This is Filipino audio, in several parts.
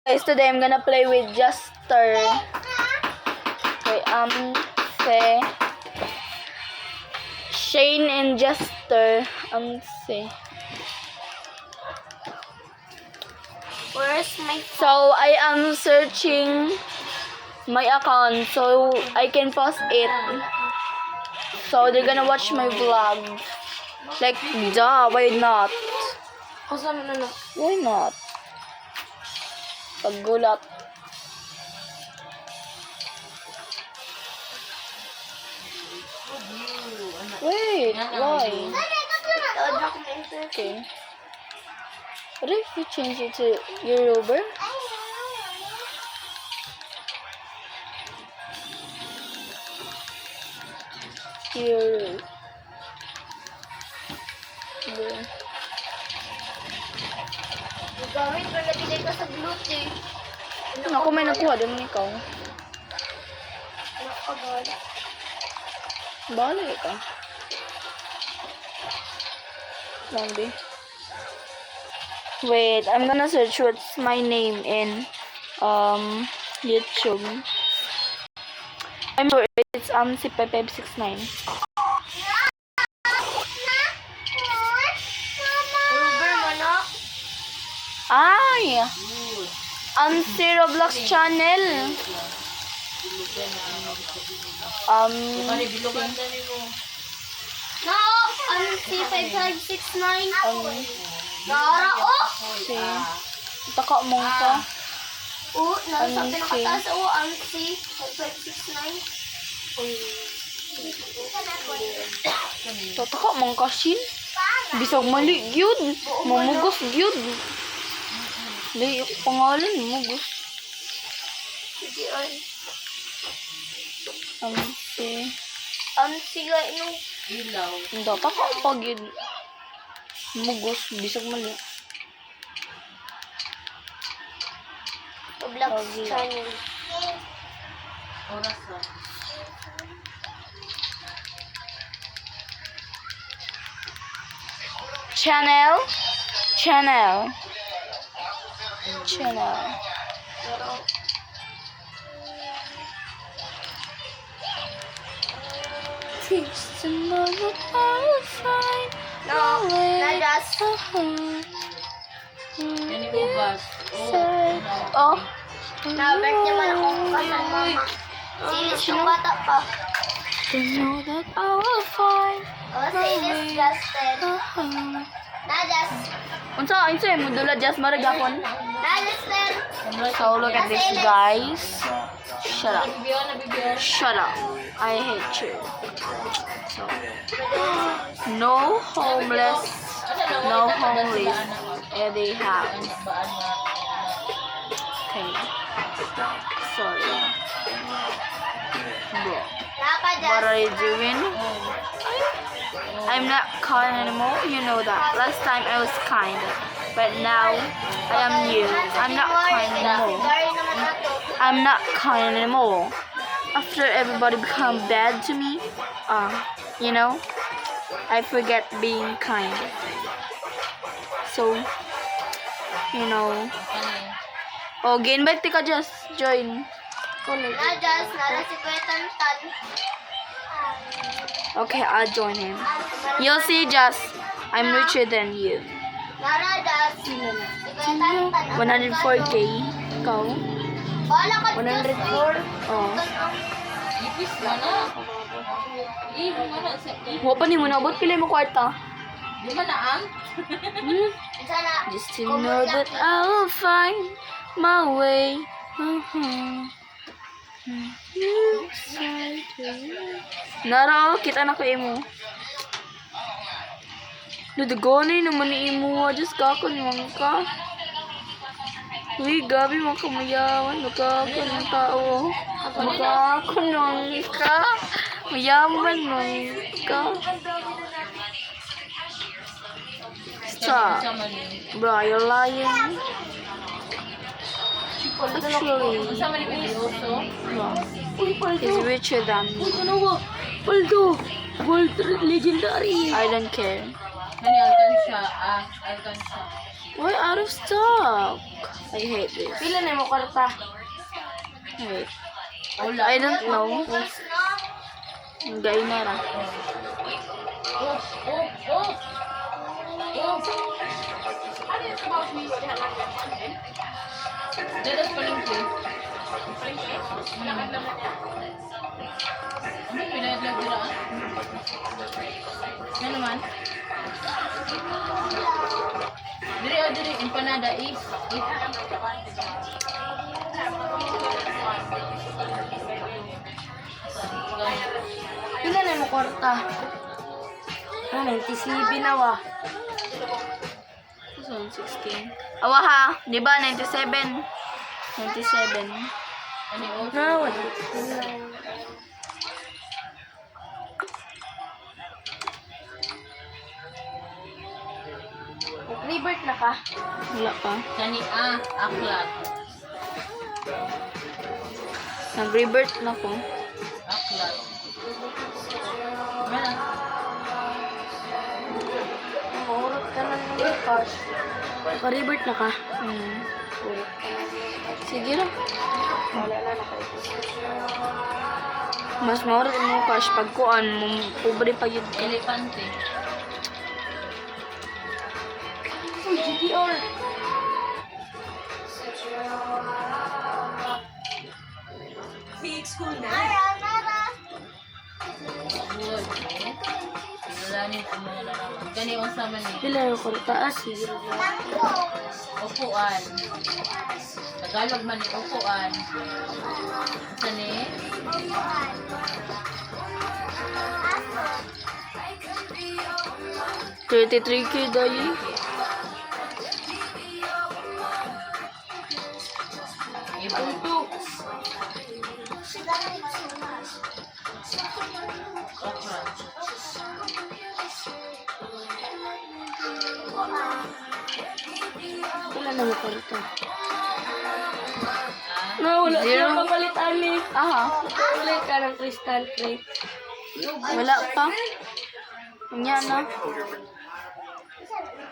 Guys, today I'm gonna play with Juster. Okay, say Shane and Juster. Say. Where's my So I am searching my account so I can post it. So they're gonna watch my vlog. Like, duh, why not? kasama na? Why not? Paggulat. Wait, why? Okay. What if you change it to Yoruba? Yoruba. Gamit ko nabili ka sa Bluetooth. Ako may nakuha din ikaw. Nakagala. Bali ka. Zombie. Wait, I'm gonna search what's my name in YouTube. I'm sure it's si Pepe69. Uber mo na? Ay! Si Roblox channel. No! Ano si 5569? Nara, oh! Si Taka mong ka. Oh, nasa Ano si? pinakataas. Oh, ano si 5569? Taka mong ka, Shin. Bisag mali, gyud. Mamugos, gyud. Di, yung pangalan, mamugos. Sige, ay. Si... Ano si nung Ilaw. Hindi, taka pag yun. Mamugos, bisag mali. Vlog Okay. channel. Oras na. Channel. Just another find No, nadas. Yan yung ubas. Oh. Na-alert naman akong kasama. Silis yung bata pa. To know that I will find Oh, silis Justin. Nadas. Unsa mo dula just marag akon. Nadas din. So look at this, guys. Shut up. Nabibiyon, nabibiyon. Shut up. I hate you. So, no homeless. They have. Okay. Sorry. Bro. What are you doing? I'm not kind anymore. You know that. Last time I was kind. But now I am you. I'm not kind anymore. I'm not kind anymore. After everybody become bad to me, you know, I forget being kind. So, you know. Oh, ga-invite ka, just join. Nadas, nara si Kuya Tantan. Okay, I'll join him. You'll see, just I'm richer than you. Nara, Das. Si Kuya Tantan. 104k. Ikaw? Wala ka 104? Oh. Ipis na na. Iho nga na sa Wa pa ni mo na, ba't pila mo kwarta? Di ba na ang? Sana. Just to know that I'll find my way. Naro, kita na ko imo. Nadagani naman ni imo. Just kako ni mga ka. Uy, gabi mga kamayawan. Magkakon ng tao. Magkakon ng ka. Mayaman ng ka. Stop. Bro, you're lying. Actually, Sa manipulyoso. he's richer than me. Paldo. World legendary. I don't care. Hani, alkansya. Alkansya. Why out of stock? I hate this. Pila na mo kwarta? Wait. I don't know. Gay na ra. Dadas palengke. Ano pinadlag dira? Ano naman? Diri empanada is. Pila na mo kwarta? 97 na wa. 2016. Awa ha, di ba? 97. 97. Ano yun? Na wa. Nag-revert na ka? Wala pa. Kani aklat. Nag-revert na ko. Aklat. Wala. Mahurot ka na ng cash. Nag-revert na ka? Sige lang. Wala na na kayo. Mas maurot mo cash pag kuan mo pobre pa yun. Elepante. Uy, GDR. Good. Ilalanin ang mga larawan. Kani unsa man ni? Pila na kwarta? Sige. Upuan. Tagalog man ni upuan. Unsa ni? $33K dayi. Ibu. Okra. Pila na mo kwarta? Ah, Na, wala Zero. ka papalit ali. Aha. Ulit ka ng crystal crate. Wala pa. Nya na.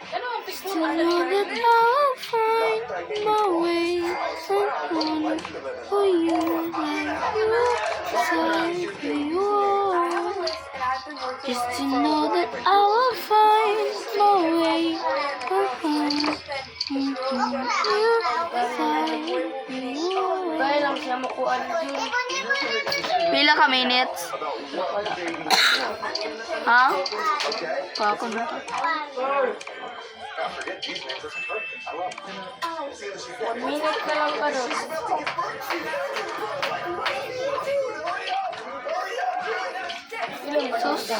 ano ang To picture? know that I'll find my way someone for you like you say you are. Just to know that I will find my way home. You find you are. Dahil lang siya makuha ni Jun. Pila ka minutes? Ha? Kako na to. 1 minute na lang ka doon. Sus.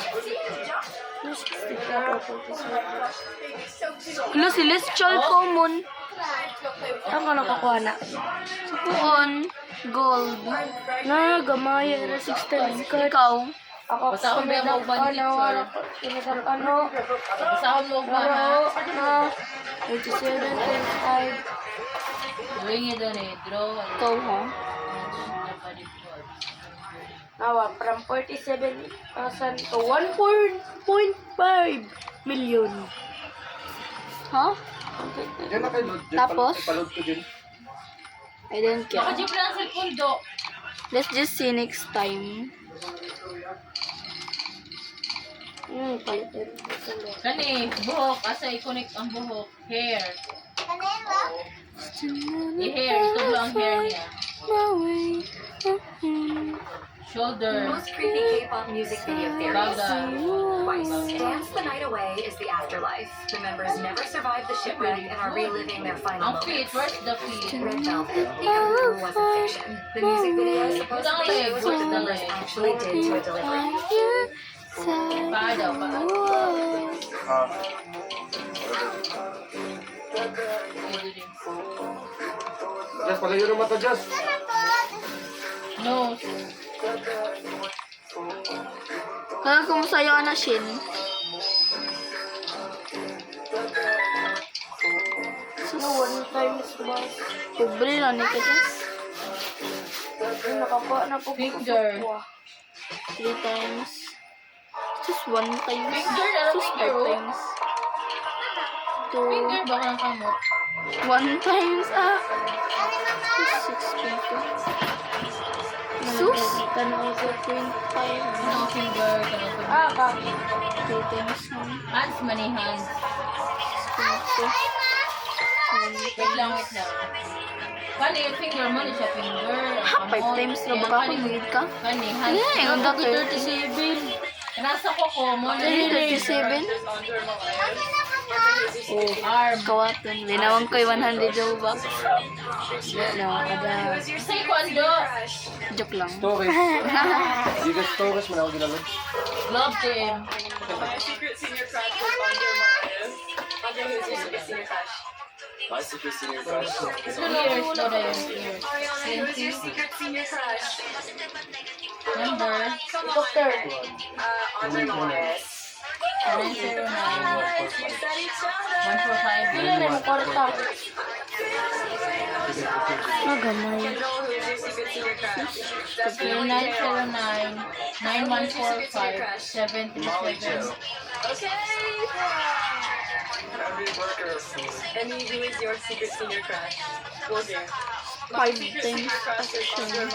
Kilo celestial common. Ang ka nakakuha na? Sukuon. Gold. Na, gamay. Era 16 card. Ikaw. Ako, Basta ako may mga picture. Pinasal ano? Basahon mo ba ha? Na, 87, 25. Drawing niya doon eh. Draw. Ikaw ha? Nawa, from 47,000 to 1.5 million. Ha? Yan na kayo, load. Tapos? Ipaload ko din. I don't care. Nakajip lang sa pundo. Let's just see next time. Palitin. Kani, buhok. Asa i-connect ang buhok. Hair. I-hair. Ito lang ang hair niya. My way home. Shoulder. Most creepy K-pop music video theories. Baga. Twice. Dance the Night Away is the afterlife. The members never survive the shipwreck and are reliving their final Ang feet. moments. Where's the feet? Red Velvet, the emperor wasn't fiction. The music video supposedly leg? shows what Where's the the members leg? actually did to a delivery. Paa daw. Paa. Just, palayo naman to, Just. Nose. Kaya kung sa'yo na Shin. No, 1 times boss. Pobre lang ni ka dyan. Nakakuha na po. Finger. 3 times. Just 1 times. Finger na lang, Just 5 finger. times. 2. Finger ba kang kamot? 1 times up. 6.2. Sus? Tanaw ko 0.5. Kanang finger, kanang finger. Ah, bakit? 2 times 1. Hands, many hands. 6.2. Wait lang, wait lang. Kani, yung finger mo, ni siya finger. Ha, 5 times na baka kung higit ka? Kani, hands. Yeah, yung Ako, doctor. 37. Nasa ko mo. 37? Oh, Arm. kawaton. Linawang ko'y 100 bucks. No, ada. Say kondo. Joke lang. Stories. Di ka stories man ako ginalog. Love team. My secret senior crush. Years ko na yun. Years. Number. Doctor. 909. 145. Pila na mo kwarta. Magamay. 0909 9145 737. And who is your secret senior crush? Go there. 5 times action.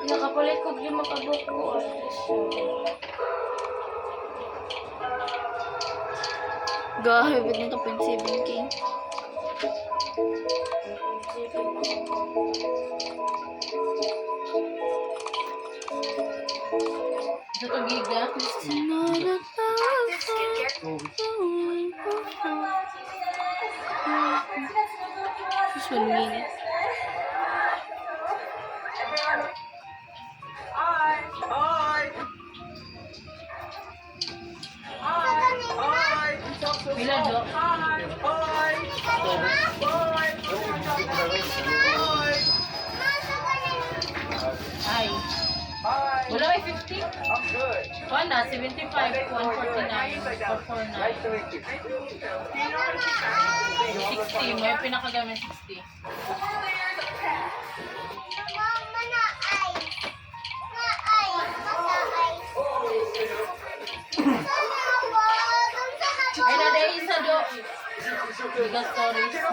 Nakapalit ko 5 kabuk ko. Gahibit nito 0.7k. Ito to giga. Just 1 minute. Pila do? Ay. Wala may 50? I'm good. Wala, 75, 149, 449. 60, may pinakagamit 60. Ay, nada isa do. Bigas stories na.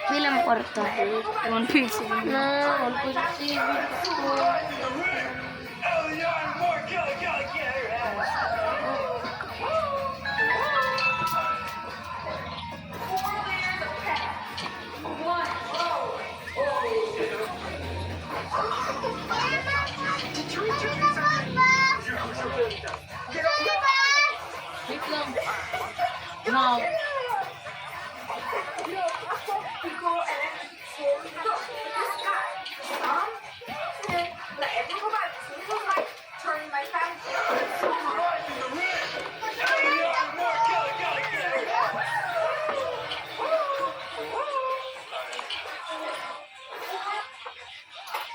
Pila mo kwarta? 1.7 na. 1.7 ko. Wait lang. Now.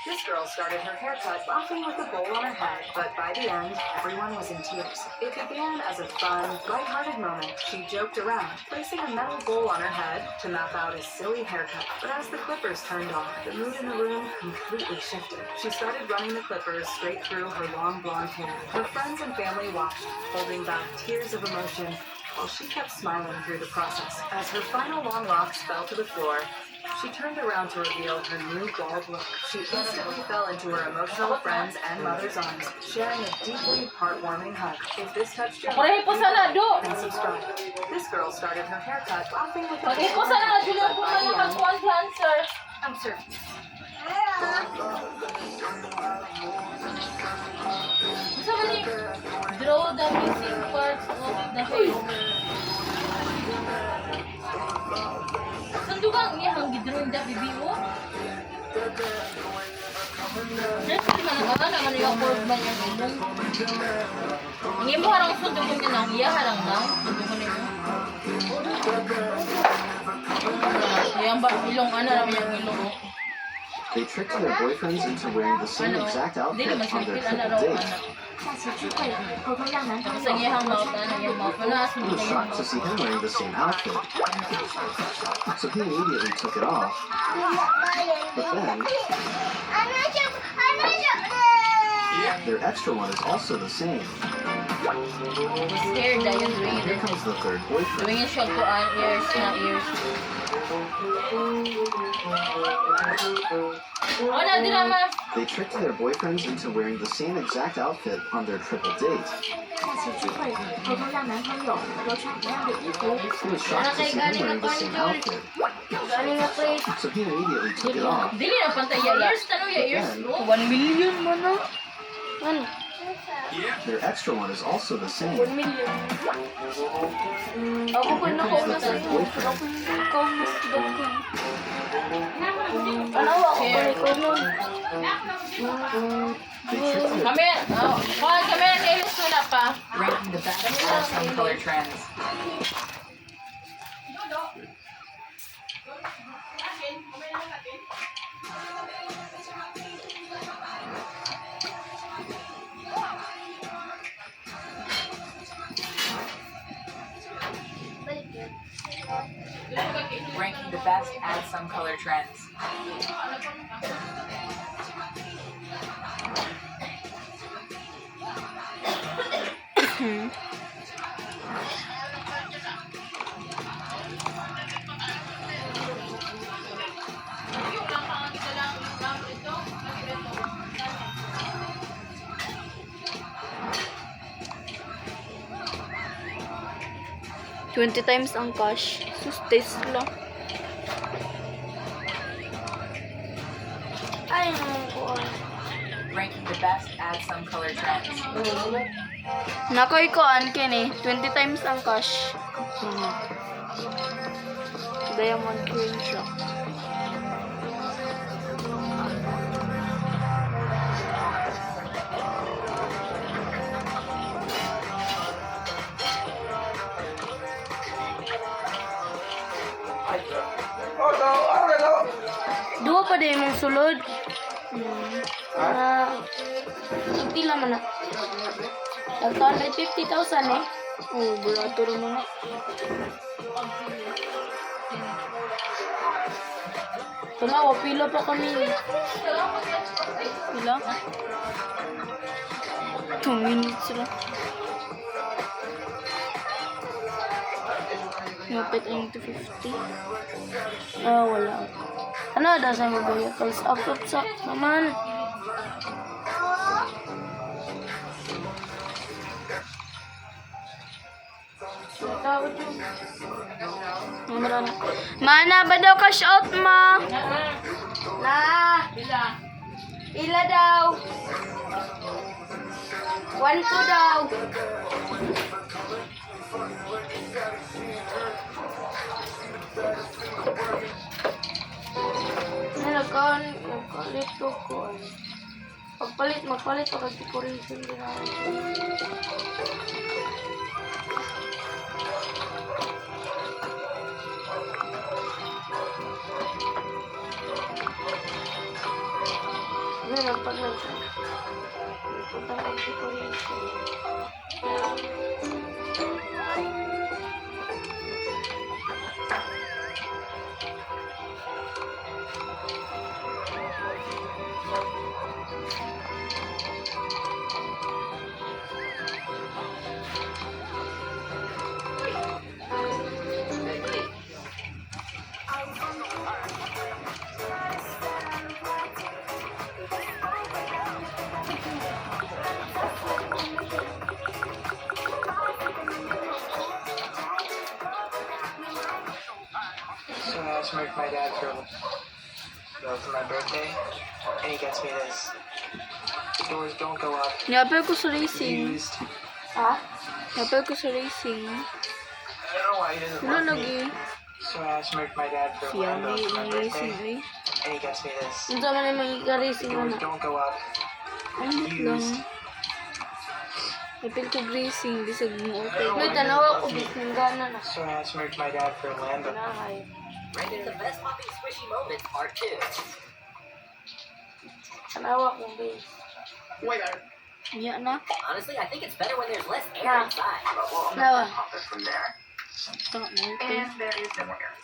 This girl started her haircut laughing with a bowl on her head, but by the end, everyone was in tears. It began as a fun, lighthearted moment. She joked around, placing a metal bowl on her head to map out a silly haircut. But as the clippers turned on, the mood in the room completely shifted. She started running the clippers straight through her long blonde hair. Her friends and family watched, holding back tears of emotion, while she kept smiling through the process. As her final long locks fell to the floor, she turned around to reveal her new bald look. She instantly fell into her emotional friends and mother's arms, sharing a deeply heartwarming hug. If this touched your Pareho po sana do. then subscribe. This girl started her haircut laughing with a Pareho po sana Julia po na magkuhan cancer. I'm certain. So many draw the missing parts of the face. Sandugang iyang gidrawing da bibi mo. Just di man naman yung curve man yung ilong. Ang imo harang sundugan niya nang iya harang nang sundugan niya. Yang ba ilong ano naman yung ilong. They tricked their boyfriends into wearing the same Ano? exact Hindi outfit naman on their sipil ano triple raw date. anak. 下次聚会里偷偷让男朋 Sa 友 iyang mouth, ano, yung mouth. Manaas mo He was na yung shocked to mouth. see him wearing the same outfit. So he immediately took it off. But then, their extra one is also the same. Scared na yun, doing Here it. comes the third boyfriend. Doing it siya ko ears na ears. Oh, na, drama. They tricked their boyfriends into wearing the same exact outfit on their triple date. 下次聚会里偷偷让男朋友都穿一样的衣服。 He was shocked to see him wearing the same outfit. So he immediately took it off. Dili na pantay ya ears, tanong ya ears. Then, 1 million mo na. Ano? their extra one is also the same. 1 million. Ako pa na ko na sa'yo. Ako yung ikaw na sa ko. Ano ako pa ikaw nun? They tricked their Kami, kami ang ears wala pa. Ranking the best add some color trends. Ranking the best add some color trends. $20 times ang cash. Sustain lang. Ay, naman ko. Ranking the best add some color trends. Nakoy ko ankin eh. 20 times ang cash. Diamond queen siya. Dua pa din mong sulod. Hindi lang man na. Nag 250,000 eh. Oh, barato rin mga. Tala, pila pa kami. Pila? 2 minutes lang. Napit ang 250. Ah, wala. Ano, dasang vehicles. Up, naman. Tawad yun. Mana ba daw cash out, ma? Na. Ila daw. 1-2 daw. Nagpalit ko. Magpalit ako sa decoration din ako. Ngayon, pag punta ako sa decoration. So I smoked my dad for my birthday, and he gets me this. The doors don't go up. Napay ko sa racing. Used. Ha? Napay ko sa racing. I don't know why he doesn't Wala love me. lagi. So I smoked my dad for Siya my may racing birthday, eh. and he gets me this. Ang sama na mga The racing doors na. don't go up. Ang lang. Used. Napil ko racing. Bisag mo. Okay. May tanawa ko. Bisag gana na. So I smoked my dad for a Lambo. Nahay. Ranking the best poppy squishy moments part 2. Tanawa ko base. Wait, Iya na. Honestly, I think it's better when there's less air Yeah. inside. Nawa. And there is no air.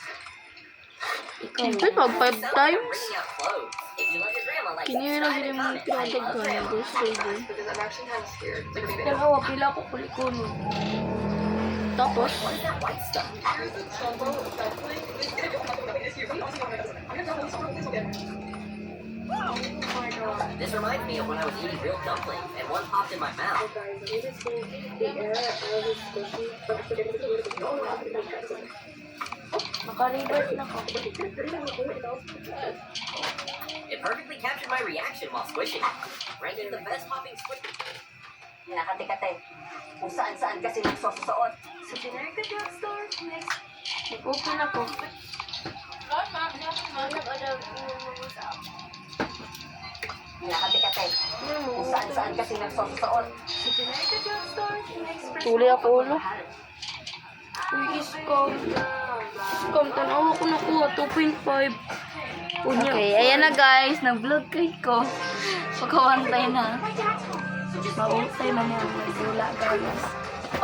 Siyempre, pag 5 So, times. bringing out clothes. If you love your grandma like Kini na subscribe gini and mo comment. I love pinagdagan. grandma. Gusto yun. Because I'm actually kind of scared. It's like a baby. Tanawa, pila ko kulikuno. Tapos, What is that white stuff? This reminds me of when I was eating real dumplings and one popped in my mouth. naka-revert na ko. It perfectly captured my reaction while squishing. Ranking the best popping squish. Nakati-kate. Kung saan-saan kasi nagsusuot. So generic drugstore next. Nag-open ako. Nakati-kate. Kung saan-saan kasi nagsusuot. So generic drugstore next. Tuli ako ulo. Uy, scam. Scam, tanawa ko nakuha. 2.5. Okay, ayan na guys. Nag-vlog ko. Pagkawantay na. Mautay man yan. Nagdula guys.